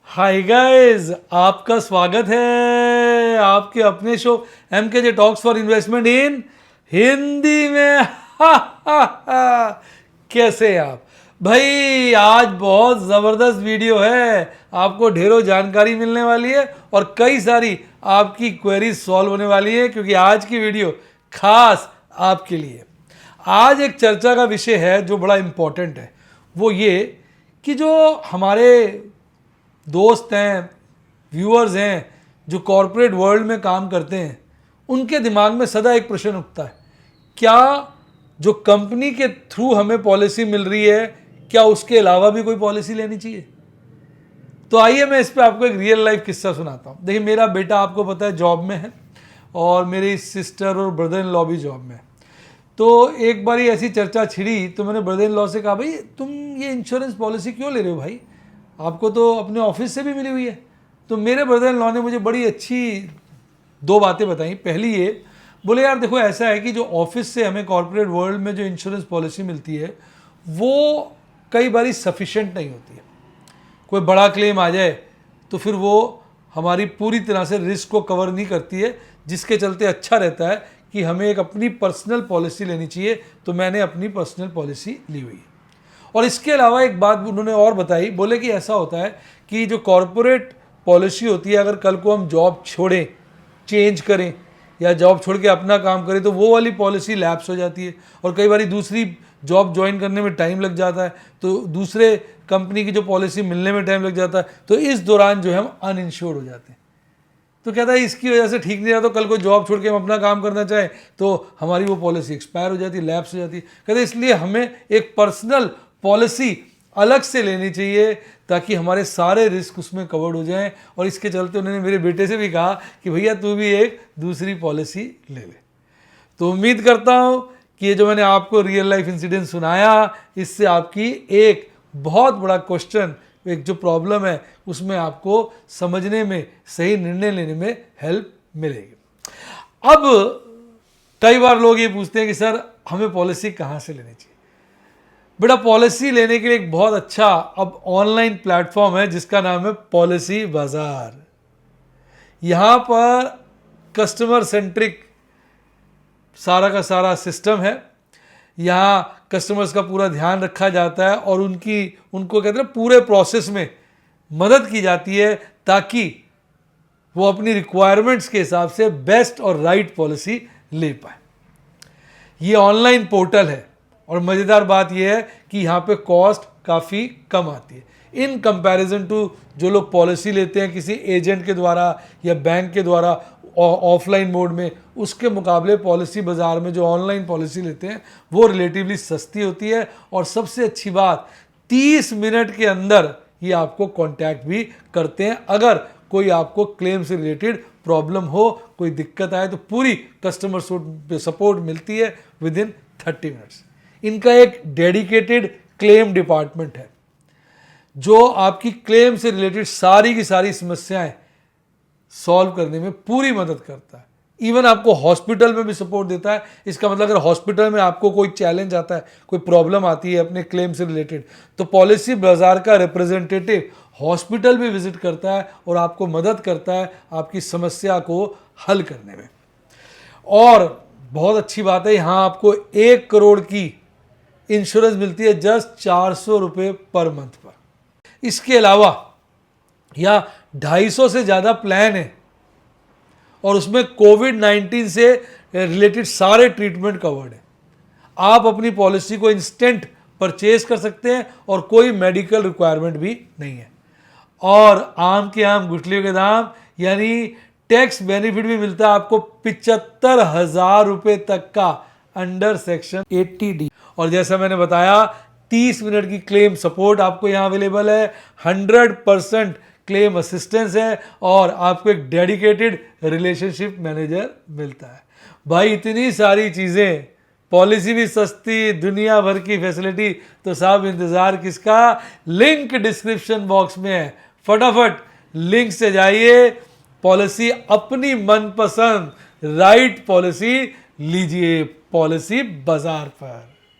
Hi guys, आपका स्वागत है आपके अपने show MKJ talks for investment इन हिंदी में। कैसे हैं आप भाई? आज बहुत ज़बरदस्त वीडियो है, आपको ढेरों जानकारी मिलने वाली है और कई सारी आपकी क्वेरीज सॉल्व होने वाली है, क्योंकि आज की वीडियो खास आपके लिए। आज एक चर्चा का विषय है जो बड़ा इम्पोर्टेंट है, वो ये कि जो हमारे दोस्त हैं, व्यूअर्स हैं, जो कॉरपोरेट वर्ल्ड में काम करते हैं, उनके दिमाग में सदा एक प्रश्न उठता है, क्या जो कंपनी के थ्रू हमें पॉलिसी मिल रही है, क्या उसके अलावा भी कोई पॉलिसी लेनी चाहिए? तो आइए मैं इस पर आपको एक रियल लाइफ किस्सा सुनाता हूँ। देखिए, मेरा बेटा आपको पता है जॉब में है और मेरी सिस्टर और ब्रदर इन लॉ भी जॉब में है। तो एक बार ऐसी चर्चा छिड़ी तो मैंने ब्रदर इन लॉ से कहा, भाई तुम ये इंश्योरेंस पॉलिसी क्यों ले रहे हो भाई, आपको तो अपने ऑफिस से भी मिली हुई है। तो मेरे ब्रदर इन लॉ ने मुझे बड़ी अच्छी दो बातें बताई। पहली ये बोले, यार देखो ऐसा है कि जो ऑफिस से हमें कॉर्पोरेट वर्ल्ड में जो इंश्योरेंस पॉलिसी मिलती है वो कई बार सफिशेंट नहीं होती है। कोई बड़ा क्लेम आ जाए तो फिर वो हमारी पूरी तरह से रिस्क को कवर नहीं करती है, जिसके चलते अच्छा रहता है कि हमें एक अपनी पर्सनल पॉलिसी लेनी चाहिए। तो मैंने अपनी पर्सनल पॉलिसी ली हुई है। और इसके अलावा एक बात उन्होंने और बताई, बोले कि ऐसा होता है कि जो कॉरपोरेट पॉलिसी होती है, अगर कल को हम जॉब छोड़ें, चेंज करें या जॉब छोड़ के अपना काम करें, तो वो वाली पॉलिसी लैप्स हो जाती है और कई बार दूसरी जॉब ज्वाइन करने में टाइम लग जाता है, तो दूसरे कंपनी की जो पॉलिसी मिलने में टाइम लग जाता है, तो इस दौरान जो है हम अनइंश्योर्ड हो जाते हैं। तो कहता है इसकी वजह से ठीक नहीं रहा, तो कल को जॉब छोड़ के हम अपना काम करना चाहें तो हमारी वो पॉलिसी एक्सपायर हो जाती है, लैप्स हो जाती है। कहते इसलिए हमें एक पर्सनल पॉलिसी अलग से लेनी चाहिए ताकि हमारे सारे रिस्क उसमें कवर्ड हो जाएं। और इसके चलते उन्होंने मेरे बेटे से भी कहा कि भैया तू भी एक दूसरी पॉलिसी ले ले। तो उम्मीद करता हूं कि ये जो मैंने आपको रियल लाइफ इंसिडेंट सुनाया, इससे आपकी एक बहुत बड़ा क्वेश्चन, एक जो प्रॉब्लम है उसमें आपको समझने में, सही निर्णय लेने में हेल्प मिलेगी। अब कई बार लोग ये पूछते हैं कि सर हमें पॉलिसी कहाँ से लेनी चाहिए? बेटा, पॉलिसी लेने के लिए एक बहुत अच्छा अब ऑनलाइन प्लेटफॉर्म है जिसका नाम है पॉलिसी बाजार। यहाँ पर कस्टमर सेंट्रिक सारा का सारा सिस्टम है। यहाँ कस्टमर्स का पूरा ध्यान रखा जाता है और उनको कहते हैं पूरे प्रोसेस में मदद की जाती है ताकि वो अपनी रिक्वायरमेंट्स के हिसाब से बेस्ट और राइट पॉलिसी ले पाए। ये ऑनलाइन पोर्टल है और मज़ेदार बात यह है कि यहाँ पे कॉस्ट काफ़ी कम आती है इन कंपैरिजन टू जो लोग पॉलिसी लेते हैं किसी एजेंट के द्वारा या बैंक के द्वारा ऑफलाइन मोड में। उसके मुकाबले पॉलिसी बाज़ार में जो ऑनलाइन पॉलिसी लेते हैं वो रिलेटिवली सस्ती होती है। और सबसे अच्छी बात, 30 मिनट के अंदर ये आपको कांटेक्ट भी करते हैं। अगर कोई आपको क्लेम से रिलेटेड प्रॉब्लम हो, कोई दिक्कत आए, तो पूरी कस्टमर सपोर्ट मिलती है विद इन 30 मिनट्स। इनका एक डेडिकेटेड क्लेम डिपार्टमेंट है जो आपकी क्लेम से रिलेटेड सारी की सारी समस्याएं सॉल्व करने में पूरी मदद करता है। इवन आपको हॉस्पिटल में भी सपोर्ट देता है। इसका मतलब अगर हॉस्पिटल में आपको कोई चैलेंज आता है, कोई प्रॉब्लम आती है अपने क्लेम से रिलेटेड, तो पॉलिसी बाजार का रिप्रेजेंटेटिव हॉस्पिटल भी विजिट करता है और आपको मदद करता है आपकी समस्या को हल करने में। और बहुत अच्छी बात है, यहाँ आपको 1 करोड़ की इंश्योरेंस मिलती है जस्ट 400 रुपये पर मंथ पर। इसके अलावा यहाँ 250 से ज़्यादा प्लान है और उसमें कोविड-19 से रिलेटेड सारे ट्रीटमेंट कवर्ड है। आप अपनी पॉलिसी को इंस्टेंट परचेज कर सकते हैं और कोई मेडिकल रिक्वायरमेंट भी नहीं है। और आम के आम गुठलियों के दाम, यानी टैक्स बेनिफिट भी मिलता है आपको 75,000 रुपये तक का अंडर सेक्शन 80D। और जैसा मैंने बताया, 30 मिनट की क्लेम सपोर्ट आपको यहाँ अवेलेबल है, 100% क्लेम असिस्टेंस है और आपको एक डेडिकेटेड रिलेशनशिप मैनेजर मिलता है। भाई इतनी सारी चीज़ें, पॉलिसी भी सस्ती, दुनिया भर की फैसिलिटी, तो साहब इंतज़ार किसका? लिंक डिस्क्रिप्शन बॉक्स में है, फटाफट लिंक से जाइए, पॉलिसी अपनी मनपसंद राइट पॉलिसी लीजिए पॉलिसी बाजार पर।